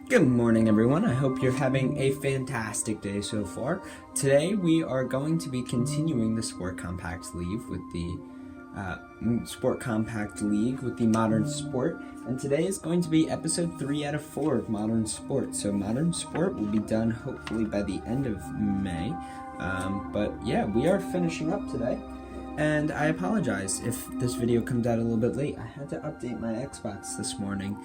Good morning, everyone. I hope you're having a fantastic day so far. Today we are going to be continuing the Sport Compact League with the Modern Sport, and today is going to be episode 3 out of 4 of Modern Sport. So Modern Sport will be done hopefully by the end of May. But yeah, we are finishing up today. And I apologize if this video comes out a little bit late. I had to update my Xbox this morning.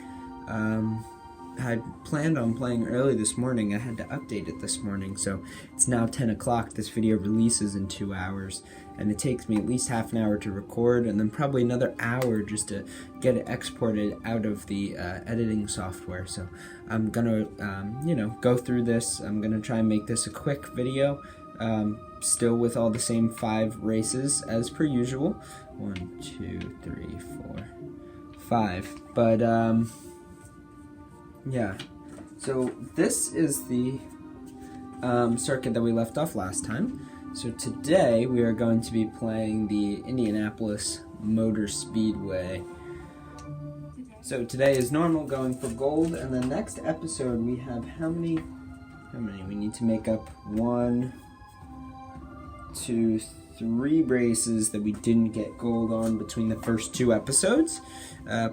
I planned on playing early this morning. I had to update it this morning, so it's now 10 o'clock. This video releases in 2 hours, and it takes me at least half an hour to record, and then probably another hour just to get it exported out of the editing software. So I'm gonna, go through this. I'm gonna try and make this a quick video, still with all the same 5 races as per usual. 1, 2, 3, 4, 5. But yeah, so this is the circuit that we left off last time. So today we are going to be playing the Indianapolis Motor Speedway. So today is normal, going for gold, and the next episode we have how many we need to make up? 1, 2, 3 races that we didn't get gold on between the first 2 episodes,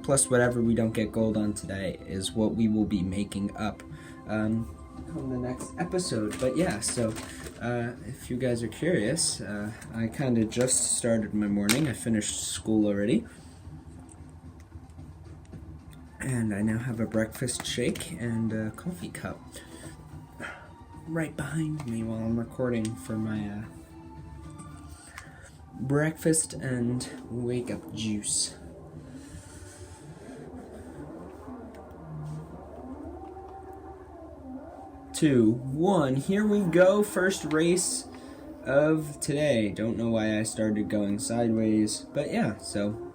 plus whatever we don't get gold on today is what we will be making up on the next episode. But yeah, so if you guys are curious, I kind of just started my morning. I finished school already, and I now have a breakfast shake and a coffee cup right behind me while I'm recording for my breakfast and wake up juice. Two, 1, here we go. First race of today. Don't know why I started going sideways, but yeah, so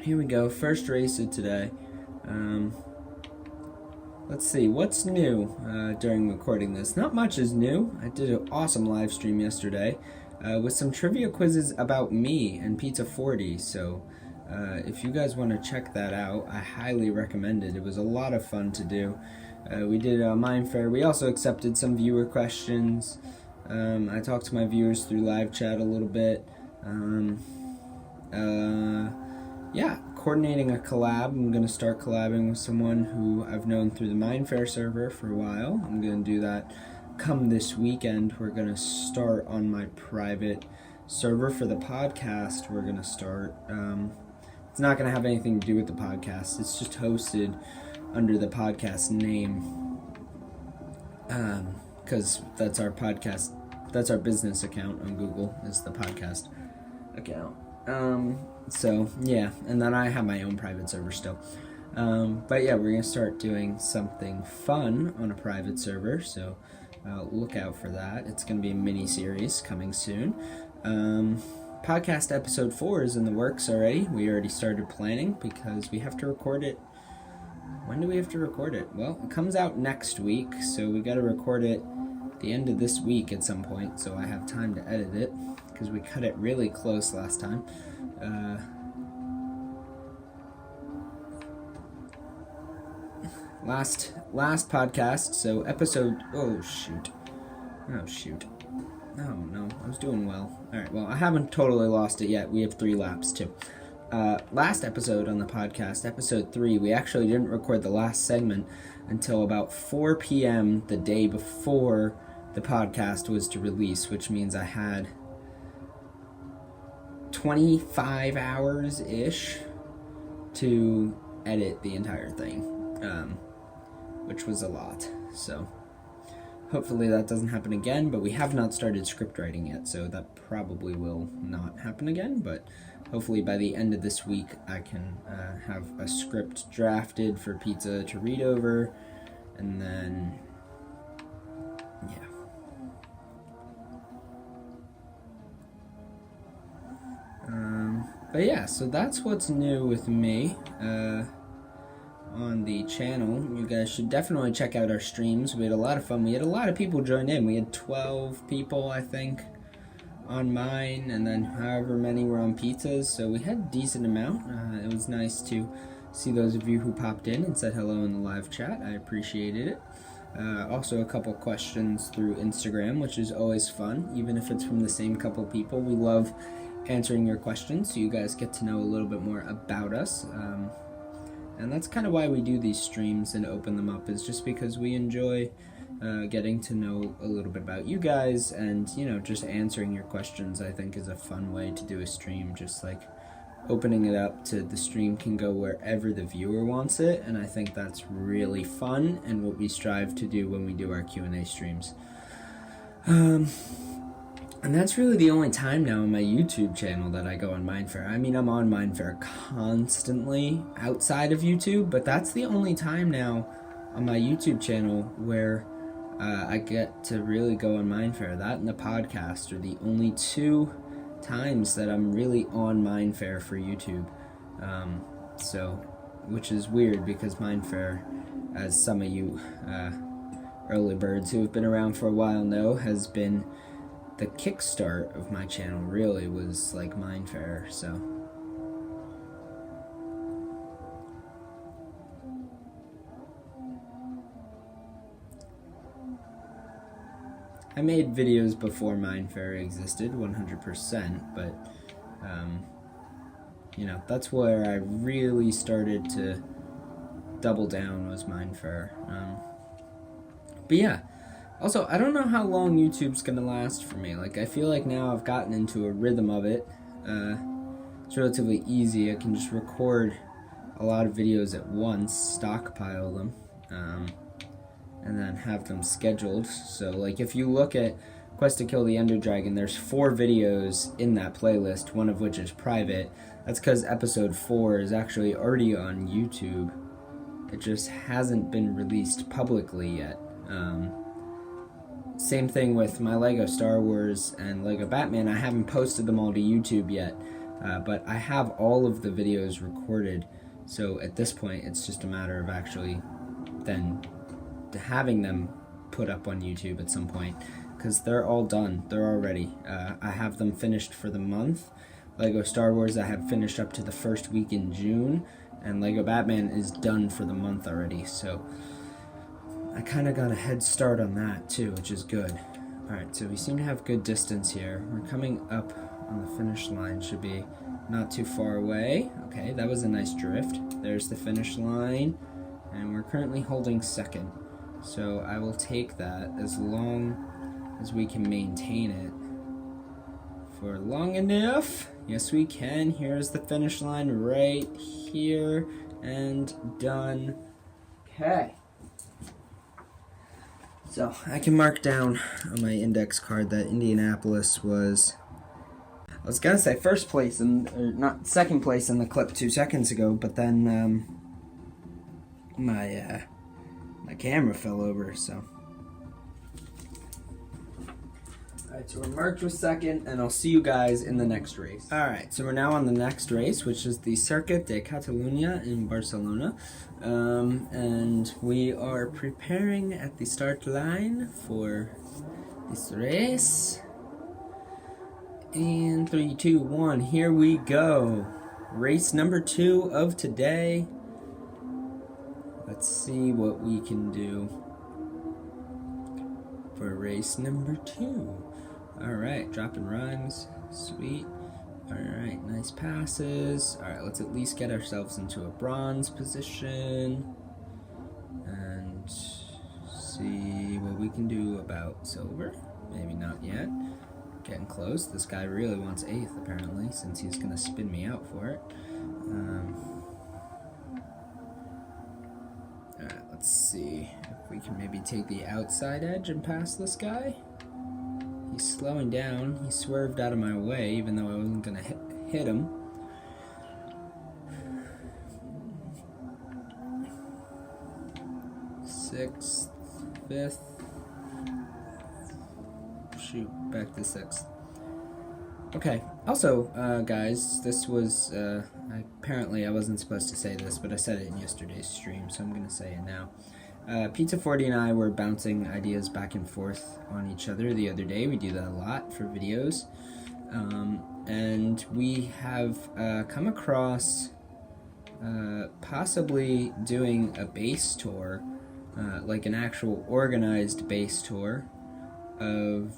here we go. First race of today. Let's see, what's new during recording this? Not much is new. I did an awesome live stream yesterday with some trivia quizzes about me and Pizza 40, so if you guys want to check that out, I highly recommend it. It was a lot of fun to do. We did a mind fair. We also accepted some viewer questions. I talked to my viewers through live chat a little bit. Yeah, coordinating a collab. I'm going to start collabing with someone who I've known through the Mind Fair server for a while. I'm going to do that come this weekend. We're going to start on my private server for the podcast. We're going to start, it's not going to have anything to do with the podcast. It's just hosted under the podcast name, because that's our podcast, that's our business account on Google, is the podcast account. So yeah, and then I have my own private server still. But yeah, we're gonna start doing something fun on a private server, so look out for that. It's gonna be a mini series coming soon. Podcast episode 4 is in the works already. We already started planning because we have to record it. When do we have to record it? Well, it comes out next week, so we gotta record it at the end of this week at some point, so I have time to edit it, because we cut it really close last time. Last podcast, so episode, oh shoot, oh no, I was doing well. Alright, well, I haven't totally lost it yet. We have 3 laps too. Last episode on the podcast, episode 3, we actually didn't record the last segment until about 4 p.m. the day before the podcast was to release, which means I had 25 hours-ish to edit the entire thing, which was a lot. So hopefully that doesn't happen again, but we have not started script writing yet, so that probably will not happen again, but hopefully by the end of this week I can have a script drafted for Pizza to read over, and then, yeah. But yeah, so that's what's new with me on the channel. You guys should definitely check out our streams. We had a lot of fun. We had a lot of people join in. We had 12 people, I think, on mine, and then however many were on Pizzas, so we had a decent amount. It was nice to see those of you who popped in and said hello in the live chat. I appreciated it. Also a couple questions through Instagram, which is always fun, even if it's from the same couple people. We love answering your questions so you guys get to know a little bit more about us. And that's kind of why we do these streams and open them up, is just because we enjoy getting to know a little bit about you guys, and just answering your questions I think is a fun way to do a stream. Just like opening it up to the stream can go wherever the viewer wants it, and I think that's really fun and what we strive to do when we do our Q&A streams. And that's really the only time now on my YouTube channel that I go on Mindfair. I mean, I'm on Mindfair constantly outside of YouTube, but that's the only time now on my YouTube channel where I get to really go on Mindfair. That and the podcast are the only two times that I'm really on Mindfair for YouTube. Which is weird, because Mindfair, as some of you early birds who have been around for a while know, has been the kickstart of my channel. Really was like Mindfair. So I made videos before Mindfair existed, 100%, but that's where I really started to double down, was Mindfair. But yeah, also, I don't know how long YouTube's gonna last for me. Like, I feel like now I've gotten into a rhythm of it. It's relatively easy. I can just record a lot of videos at once, stockpile them, and then have them scheduled. So, like, if you look at Quest to Kill the Ender Dragon, there's 4 videos in that playlist, one of which is private. That's because episode 4 is actually already on YouTube. It just hasn't been released publicly yet. Same thing with my Lego Star Wars and Lego Batman. I haven't posted them all to YouTube yet, but I have all of the videos recorded. So at this point, it's just a matter of actually then having them put up on YouTube at some point, because they're all done. They're all ready. I have them finished for the month. Lego Star Wars I have finished up to the first week in June, and Lego Batman is done for the month already. So I kind of got a head start on that too, which is good. Alright, so we seem to have good distance here. We're coming up on the finish line. Should be not too far away. Okay, that was a nice drift. There's the finish line, and we're currently holding second. So I will take that as long as we can maintain it for long enough. Yes, we can. Here's the finish line right here, and done. Okay. So I can mark down on my index card that Indianapolis was, I was gonna say first place, or not second place in the clip 2 seconds ago, but then my camera fell over, so. Alright, so we're marked with second, and I'll see you guys in the next race. Alright, so we're now on the next race, which is the Circuit de Catalunya in Barcelona. And we are preparing at the start line for this race. And 3, 2, 1, here we go. Race number 2 of today. Let's see what we can do for race number 2. Alright, dropping rhymes. Sweet. Alright, nice passes. Alright, let's at least get ourselves into a bronze position and see what we can do about silver. Maybe not yet. Getting close. This guy really wants 8th, apparently, since he's going to spin me out for it. Alright, let's see if we can maybe take the outside edge and pass this guy. He's slowing down. He swerved out of my way, even though I wasn't going to hit him. Sixth, 5th. Shoot, back to 6th. Okay, also, guys, this was, apparently I wasn't supposed to say this, but I said it in yesterday's stream, so I'm going to say it now. Pizza 40 and I were bouncing ideas back and forth on each other the other day. We do that a lot for videos. And we have come across possibly doing a base tour, like an actual organized base tour of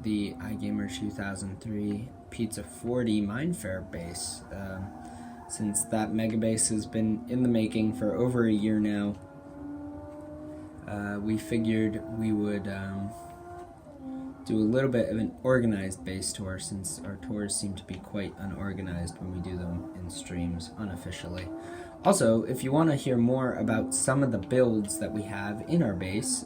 the iGamer 2003 Pizza 40 Mindfair base, since that mega base has been in the making for over a year now. We figured we would do a little bit of an organized base tour, since our tours seem to be quite unorganized when we do them in streams unofficially. Also, if you want to hear more about some of the builds that we have in our base,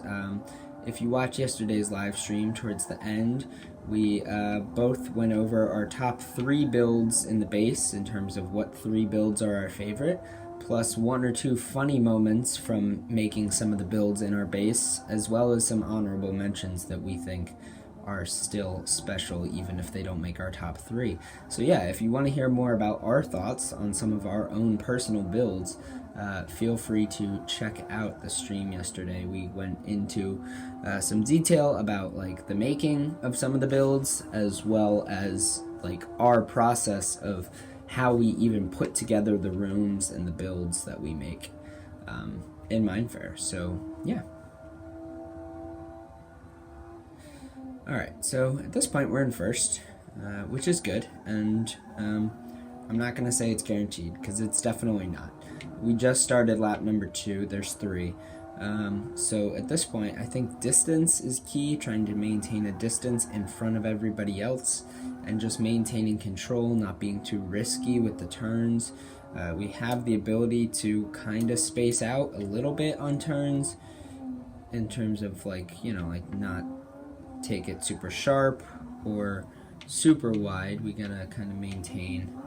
if you watch yesterday's live stream towards the end, we both went over our top 3 builds in the base in terms of what 3 builds are our favorite, plus 1 or 2 funny moments from making some of the builds in our base, as well as some honorable mentions that we think are still special even if they don't make our top 3. So yeah, if you want to hear more about our thoughts on some of our own personal builds, feel free to check out the stream yesterday. We went into some detail about like the making of some of the builds, as well as like our process of how we even put together the rooms and the builds that we make in Mindfair. So yeah. Alright, so at this point we're in first, which is good, and I'm not going to say it's guaranteed, because it's definitely not. We just started lap number 2, there's 3. So at this point, I think distance is key, trying to maintain a distance in front of everybody else, and just maintaining control, not being too risky with the turns. We have the ability to kind of space out a little bit on turns, in terms of like, you know, like not take it super sharp or super wide. We gotta kind of maintain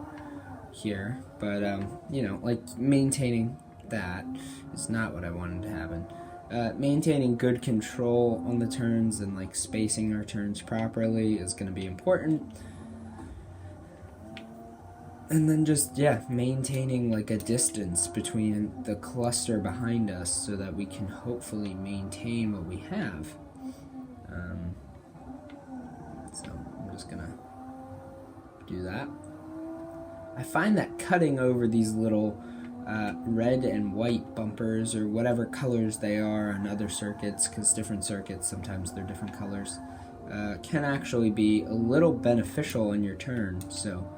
here, but you know, like maintaining that is not what I wanted to happen. Maintaining good control on the turns and like spacing our turns properly is going to be important. And then just, yeah, maintaining like a distance between the cluster behind us so that we can hopefully maintain what we have. So I'm just gonna do that. I find that cutting over these little red and white bumpers, or whatever colors they are on other circuits, because different circuits, sometimes they're different colors, can actually be a little beneficial in your turn. So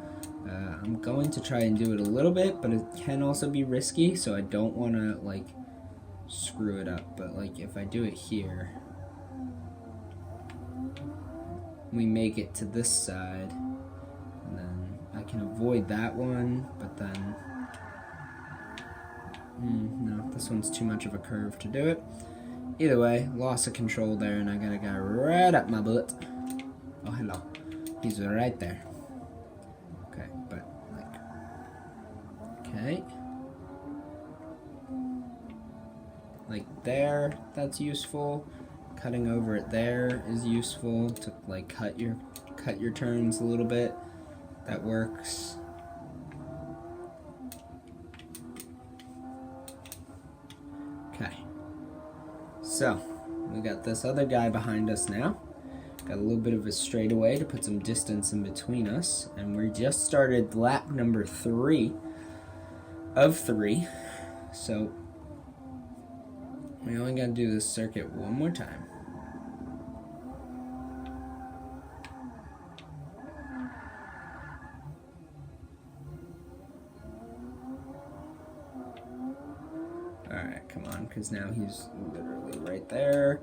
I'm going to try and do it a little bit, but it can also be risky, so I don't want to like screw it up. But like if I do it here, we make it to this side, and then I can avoid that one, but then no, this one's too much of a curve to do it. Either way, loss of control there, and I got a guy right up my butt. Oh, hello. He's right there. Okay, but like, okay. Like there, that's useful. Cutting over it there is useful to like cut your turns a little bit. That works. Okay. So, we got this other guy behind us now. Got a little bit of a straightaway to put some distance in between us, and we just started lap number 3 of 3. So, we only got to do this circuit one more time. Alright, come on, because now he's literally right there.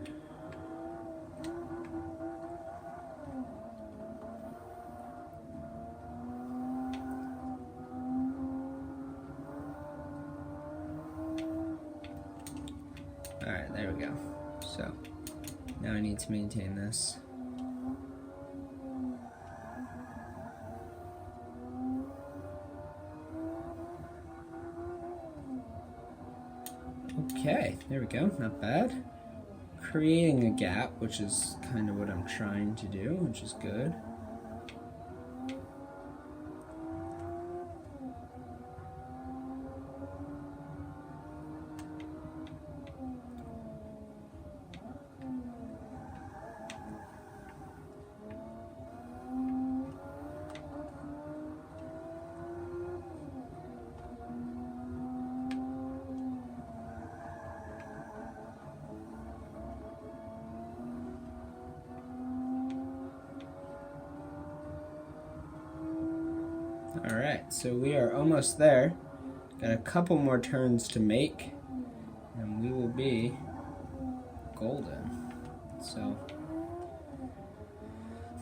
Alright, there we go. So, now I need to maintain this. Okay, there we go, not bad. Creating a gap, which is kind of what I'm trying to do, which is good. Alright, so we are almost there. Got a couple more turns to make, and we will be golden. So,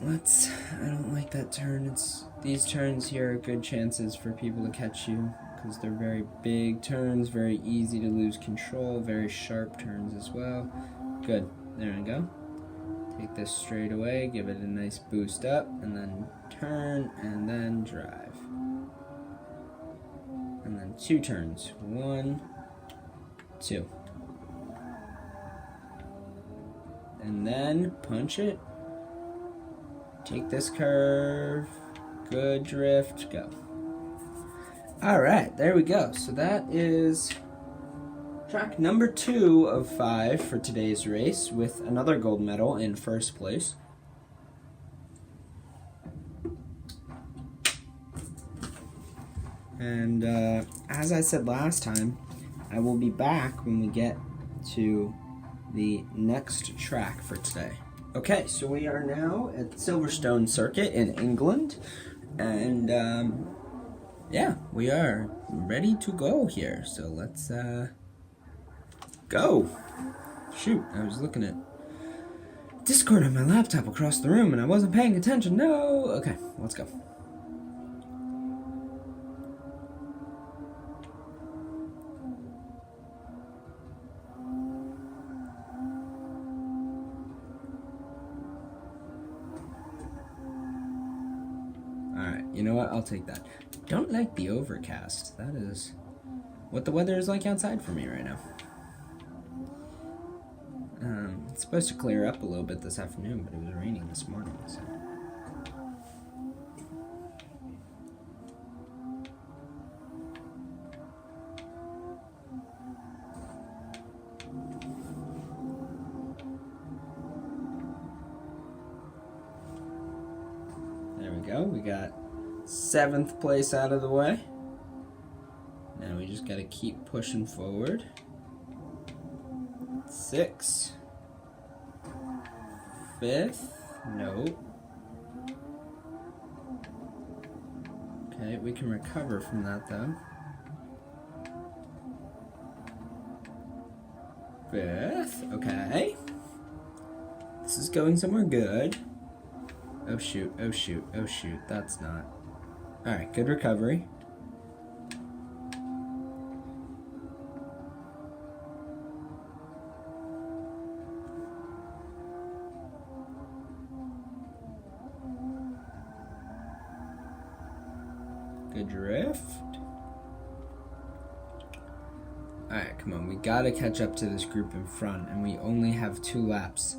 I don't like that turn. These turns here are good chances for people to catch you, because they're very big turns, very easy to lose control, very sharp turns as well. Good, there we go. Take this straight away, give it a nice boost up, and then turn, and then drive. And then 2 turns. 1, 2. And then punch it. Take this curve. Good drift. Go. Alright, there we go. So that is track number 2 of 5 for today's race, with another gold medal in first place. And as I said last time, I will be back when we get to the next track for today. Okay, so we are now at Silverstone Circuit in England, and yeah, we are ready to go here. So let's go. Shoot, I was looking at Discord on my laptop across the room and I wasn't paying attention. No. Okay, let's go. Alright, you know what? I'll take that. Don't like the overcast. That is what the weather is like outside for me right now. It's supposed to clear up a little bit this afternoon, but it was raining this morning, so. There we go. We got 7th place out of the way. Now we just gotta keep pushing forward. 6. 5th. Nope. Okay, we can recover from that though. 5th. Okay. This is going somewhere good. Oh shoot, oh shoot, oh shoot. That's not. Alright, good recovery. Good drift. Alright, come on. We gotta catch up to this group in front, and we only have 2 laps.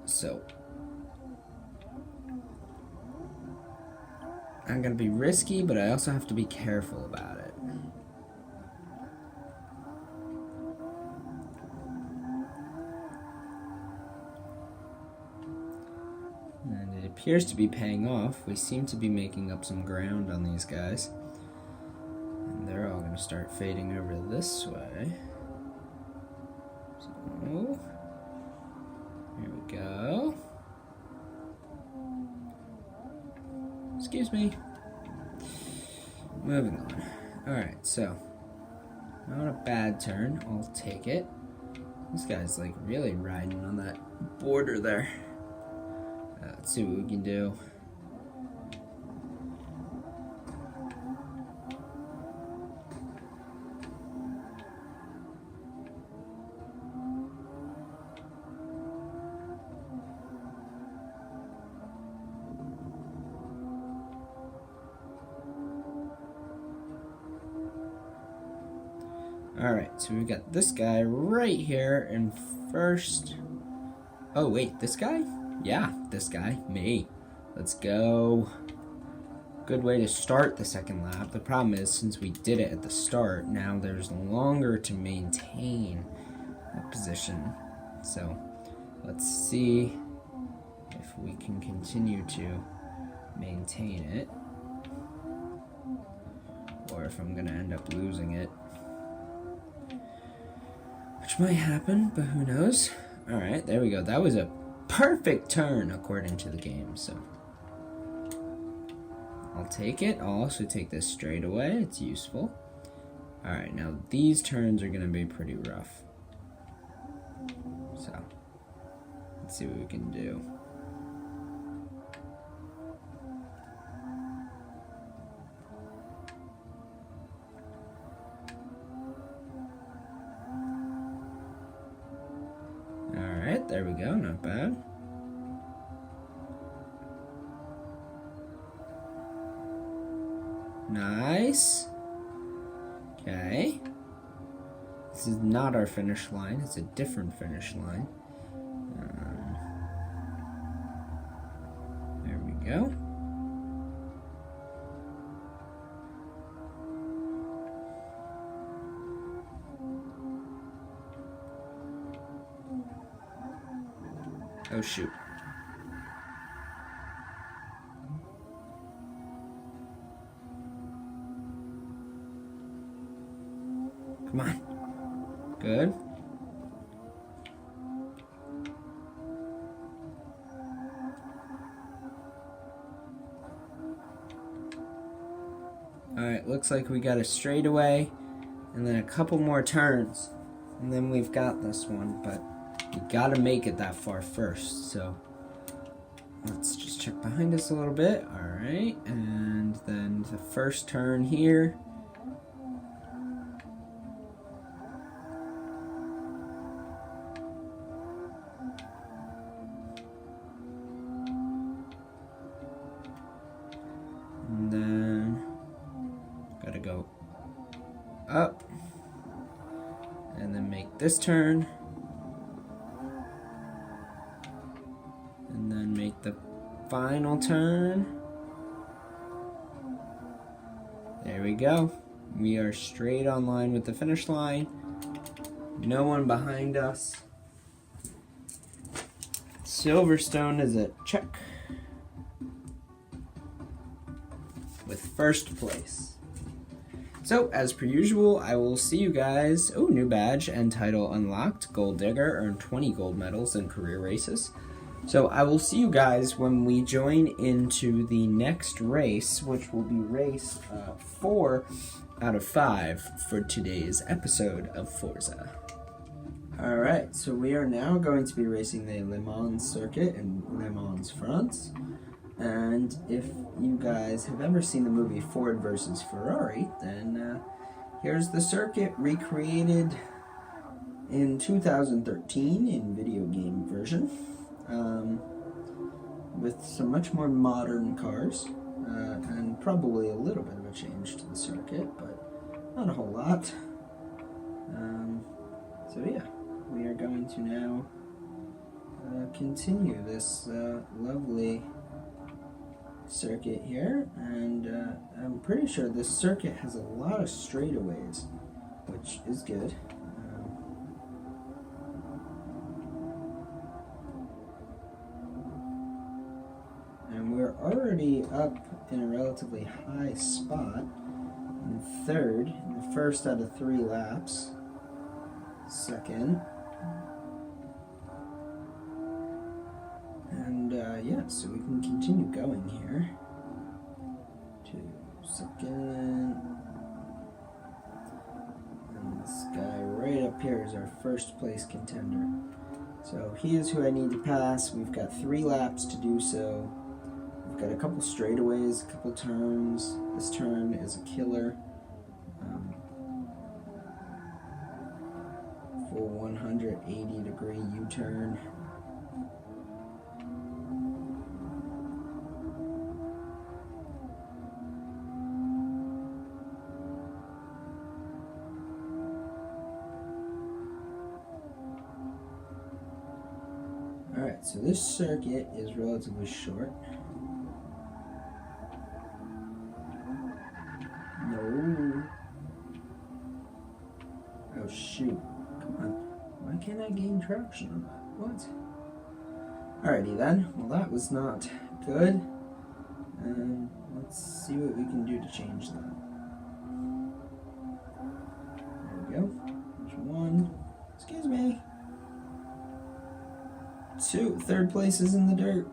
So, I'm gonna be risky, but I also have to be careful about it. And it appears to be paying off. We seem to be making up some ground on these guys. And they're all gonna start fading over this way. So, here we go. Excuse me. Moving on. Alright, so. Not a bad turn. I'll take it. This guy's like really riding on that border there. Let's see what we can do. Alright, so we've got this guy right here in first. Oh, wait, this guy? Yeah, this guy. Me. Let's go. Good way to start the second lap. The problem is, since we did it at the start, now there's longer to maintain that position. So, let's see if we can continue to maintain it, or if I'm going to end up losing it. Which might happen, but who knows. Alright, there we go. That was a perfect turn according to the game, so I'll take it. I'll also take this straightaway. It's useful. Alright, now these turns are going to be pretty rough. So, let's see what we can do. Alright, there we go. Not bad. Nice. Okay. This is not our finish line. It's a different finish line. There we go. Oh, shoot. Come on. Good. Alright, looks like we got a straightaway and then a couple more turns. And then we've got this one, but we gotta make it that far first. So let's just check behind us a little bit. Alright, and then the first turn here. And then gotta go up and then make this turn and then make the final turn. There we go. We are straight on line with the finish line. No one behind us. Silverstone is a check with first place. So, as per usual, I will see you guys. Oh, new badge and title unlocked. Gold Digger earned 20 gold medals in career races. So, I will see you guys when we join into the next race, which will be race 4 out of 5 for today's episode of Forza. Alright, so we are now going to be racing the Le Mans circuit in Le Mans, France. And if you guys have ever seen the movie Ford versus Ferrari, then here's the circuit recreated in 2013 in video game version, with some much more modern cars, and probably a little bit of a change to the circuit, but not a whole lot. So yeah, we are going to now continue this lovely circuit here, and I'm pretty sure this circuit has a lot of straightaways, which is good. And we're already up in a relatively high spot in third, in the first out of 3 laps. Second. And yeah, so we can continue going here to second. And this guy right up here is our first place contender. So he is who I need to pass. We've got 3 laps to do so. We've got a couple straightaways, a couple turns. This turn is a killer. Full 180-degree U-turn. Alright, so this circuit is relatively short. No. Oh shoot. Come on. Why can't I gain traction on that? What? Alrighty then. Well, that was not good. Let's see what we can do to change that. There we go. There's 1. Excuse me. 2. Third place is in the dirt.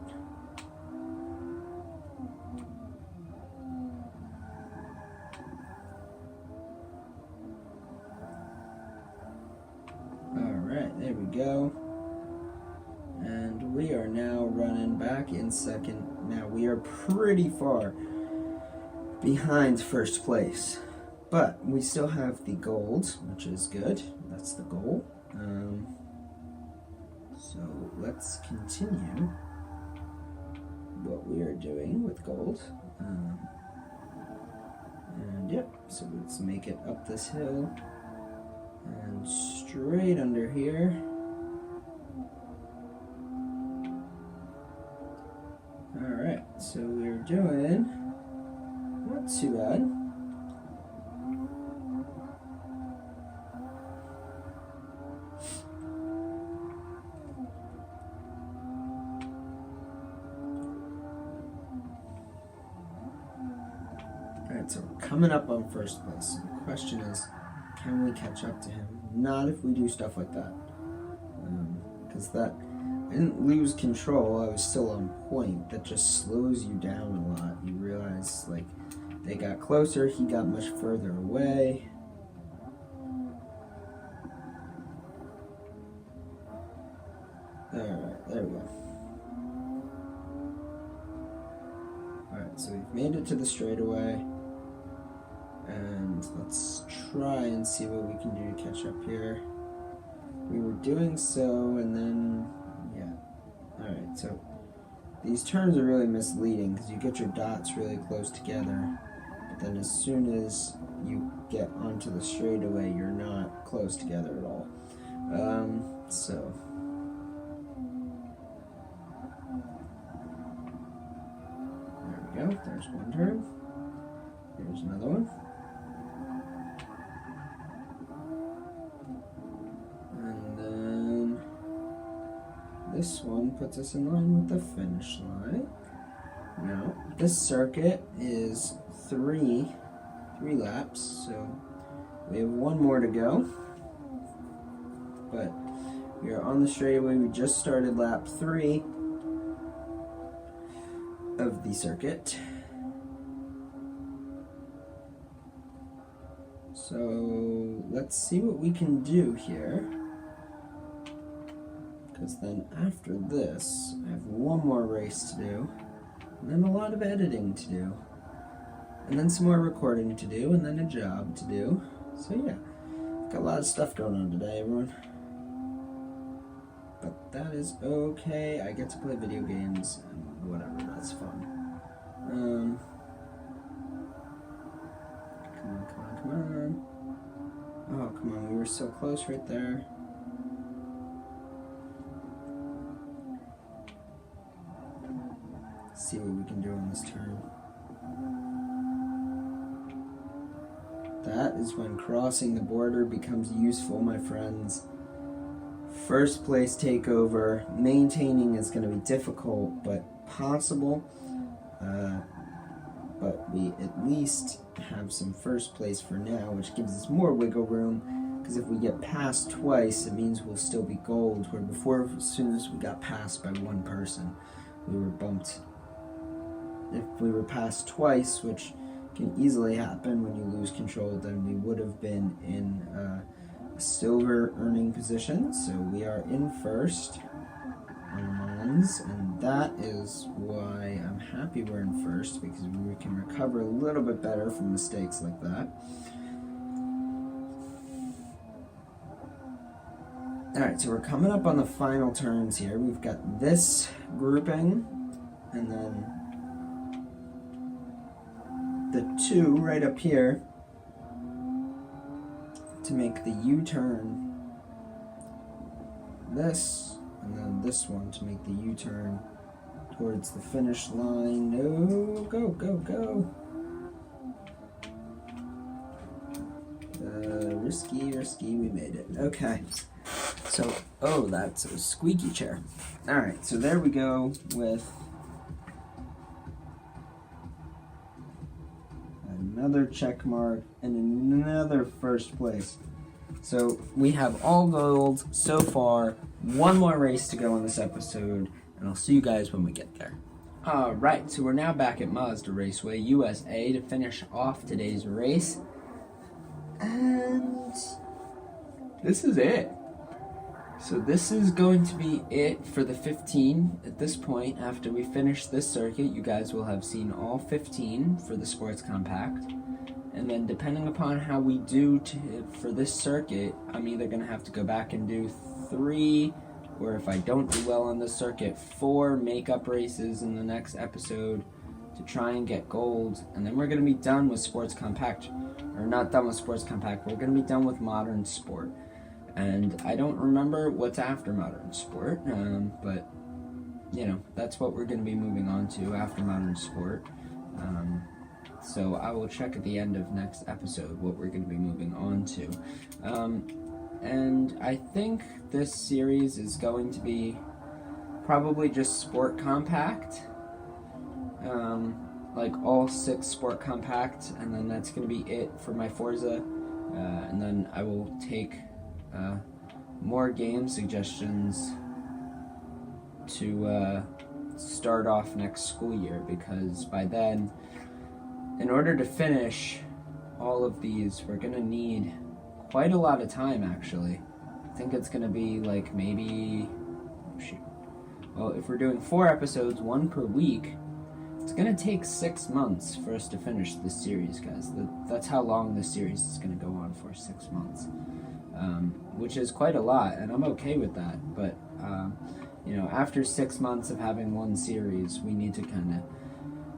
There we go. And we are now running back in second. Now we are pretty far behind first place, but we still have the gold, which is good. That's the goal. So let's continue what we are doing with gold. And yep, so let's make it up this hill and straight under here. Alright, so we're doing not too bad. Alright, so we're coming up on first place. So the question is, can we catch up to him? Not if we do stuff like that. Because I didn't lose control, I was still on point. That just slows you down a lot. You realize, like, they got closer, he got much further away. Alright, there we go. Alright, so we've made it to the straightaway. And let's try and see what we can do to catch up here. We were doing so, and then, yeah. Alright, so these turns are really misleading because you get your dots really close together, but then as soon as you get onto the straightaway, you're not close together at all. So there we go. There's one turn. Here's another one. This one puts us in line with the finish line. Now, this circuit is three laps, so we have one more to go. But we are on the straightaway. We just started lap 3 of the circuit. So let's see what we can do here. Because then after this, I have one more race to do, and then a lot of editing to do, and then some more recording to do, and then a job to do. So yeah, got a lot of stuff going on today, everyone. But that is okay. I get to play video games and whatever, that's fun. Come on. Oh, come on, we were so close right there. See what we can do on this turn. That is when crossing the border becomes useful, my friends. First place takeover. Maintaining is going to be difficult, but possible. But we at least have some first place for now, which gives us more wiggle room. Because if we get passed twice, it means we'll still be gold. Where before, as soon as we got passed by one person, we were bumped. If we were passed twice, which can easily happen when you lose control, then we would have been in a silver earning position. So we are in first on Mons, and that is why I'm happy we're in first, because we can recover a little bit better from mistakes like that. Alright, so we're coming up on the final turns here. We've got this grouping, and then the 2 right up here to make the U-turn. This, and then this one to make the U-turn towards the finish line. No, go, go, go. Risky, we made it. Okay. So, oh, that's a squeaky chair. Alright, so there we go with another check mark and another first place. So we have all gold so far. One more race to go on this episode, and I'll see you guys when we get there. Alright, so we're now back at Mazda Raceway, USA, to finish off today's race. And this is it. So this is going to be it for the 15. At this point, after we finish this circuit, you guys will have seen all 15 for the Sports Compact. And then depending upon how we do for this circuit, I'm either going to have to go back and do 3, or if I don't do well on this circuit, 4 makeup races in the next episode to try and get gold. And then we're going to be done with Sports Compact. Or not done with Sports Compact, we're going to be done with Modern Sport. And I don't remember what's after Modern Sport, but, you know, that's what we're going to be moving on to after Modern Sport. So I will check at the end of next episode what we're going to be moving on to. And I think this series is going to be probably just Sport Compact. Like all 6 Sport Compact, and then that's going to be it for my Forza. And then I will take more game suggestions to start off next school year, because by then, in order to finish all of these, we're going to need quite a lot of time, actually. I think it's going to be like maybe, well, if we're doing 4 episodes, 1 per week, it's going to take 6 months for us to finish this series, guys. That's how long this series is going to go on for, 6 months. Which is quite a lot, and I'm okay with that. But, you know, after 6 months of having one series, we need to kind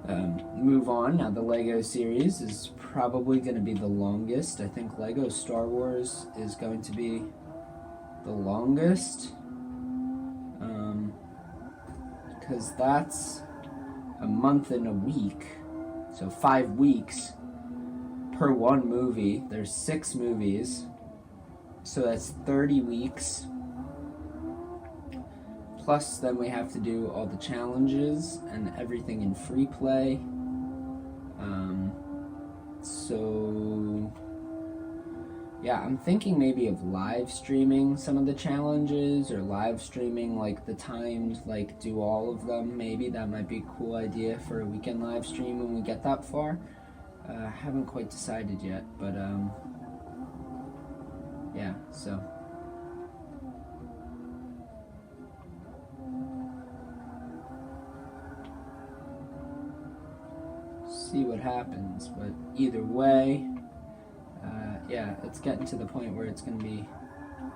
of move on. Now, the Lego series is probably going to be the longest. I think Lego Star Wars is going to be the longest, because that's a month and a week, so 5 weeks per one movie. There's 6 movies, so that's 30 weeks. Plus, then we have to do all the challenges and everything in free play. So, yeah, I'm thinking maybe of live streaming some of the challenges, or live streaming like the timed, like do all of them. Maybe that might be a cool idea for a weekend live stream when we get that far. Haven't quite decided yet, but yeah, so. See what happens, but either way, yeah, it's getting to the point where it's going to be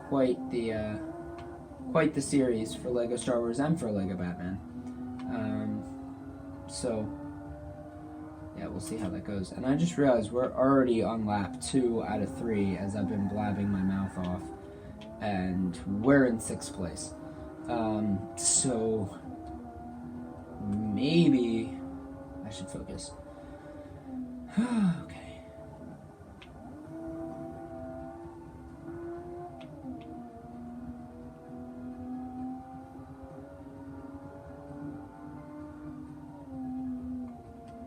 quite the series for Lego Star Wars and for Lego Batman. So yeah, we'll see how that goes. And I just realized we're already on lap 2 out of 3 as I've been blabbing my mouth off, and we're in 6th place. So maybe I should focus. Okay.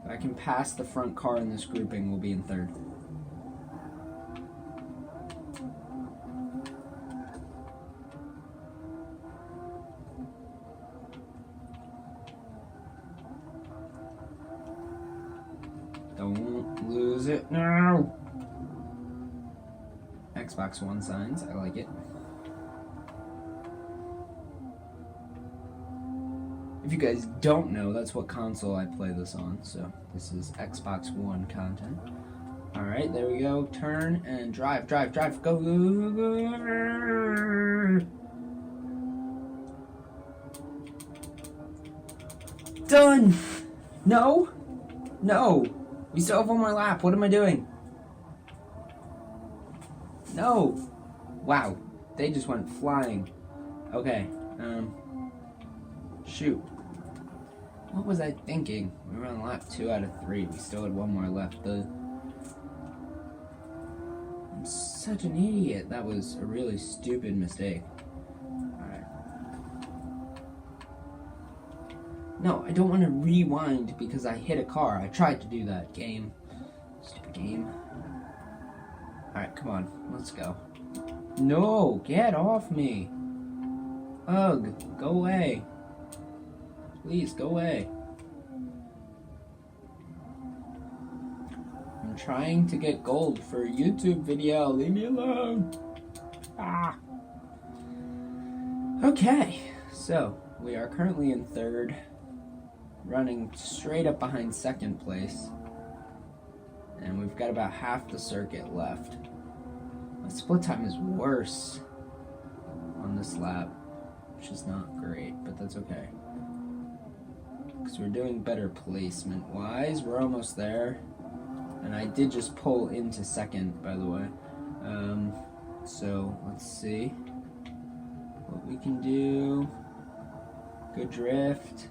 If I can pass the front car in this grouping, we'll be in 3rd. Don't lose it now. Xbox One signs, I like it. If you guys don't know, that's what console I play this on, so this is Xbox One content. Alright, there we go. Turn and drive, drive, drive. Go, go, go, go. Done! No! No! We still have 1 more lap. What am I doing? No! Wow. They just went flying. Okay. Shoot. What was I thinking? We were on lap 2 out of 3. We still had 1 more left. I'm such an idiot. That was a really stupid mistake. Alright. No, I don't want to rewind because I hit a car. I tried to do that. Game. Stupid game. Alright, come on. Let's go. No! Get off me! Ugh! Go away. Please, go away. I'm trying to get gold for a YouTube video. Leave me alone. Ah. Okay, so we are currently in third, running straight up behind second place, and we've got about half the circuit left. My split time is worse on this lap, which is not great, but that's okay, because we're doing better placement wise. We're almost there, and I did just pull into second, by the way. So let's see what we can do. Good drift.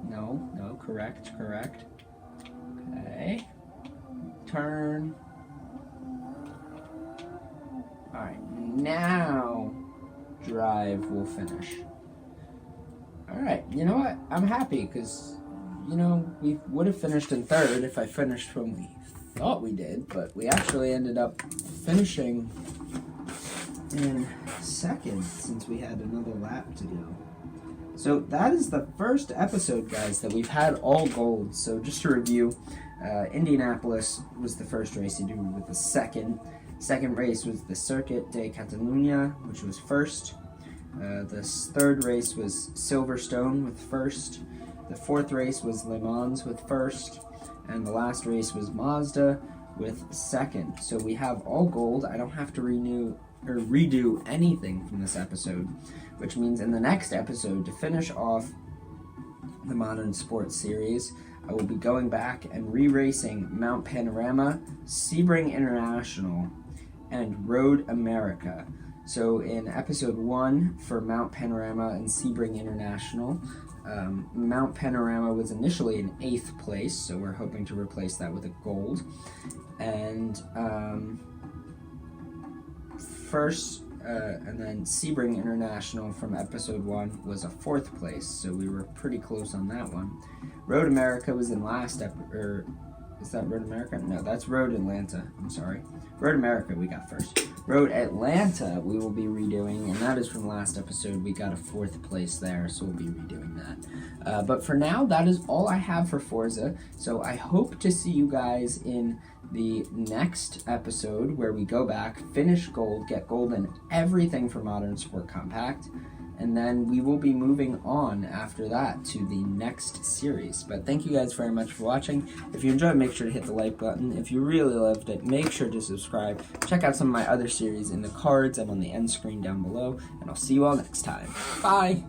No, correct. Okay. Turn. Alright, now drive will finish. Alright, you know what? I'm happy because, we would have finished in third if I finished when we thought we did, but we actually ended up finishing in second since we had another lap to go. So that is the first episode, guys, that we've had all gold. So just to review, Indianapolis was the first race to do with the second. Second race was the Circuit de Catalunya, which was first. The third race was Silverstone with first. The fourth race was Le Mans with first. And the last race was Mazda with second. So we have all gold. I don't have to redo anything from this episode, which means in the next episode, to finish off the Modern Sports series, I will be going back and re-racing Mount Panorama, Sebring International, and Road America. So in episode 1 for Mount Panorama and Sebring International, Mount Panorama was initially in 8th place, so we're hoping to replace that with a gold. And and then Sebring International from episode 1 was a 4th place, so we were pretty close on that one. Road America was in last is that Road America? No, that's Road Atlanta. I'm sorry. Road America we got first. Road Atlanta we will be redoing, and that is from last episode. We got a 4th place there, so we'll be redoing that. But for now, that is all I have for Forza. So I hope to see you guys in the next episode where we go back, finish gold, get gold in everything for Modern Sport Compact, and then we will be moving on after that to the next series. But thank you guys very much for watching. If you enjoyed, make sure to hit the like button. If you really loved it, make sure to subscribe. Check out some of my other series in the cards and on the end screen down below, and I'll see you all next time. Bye!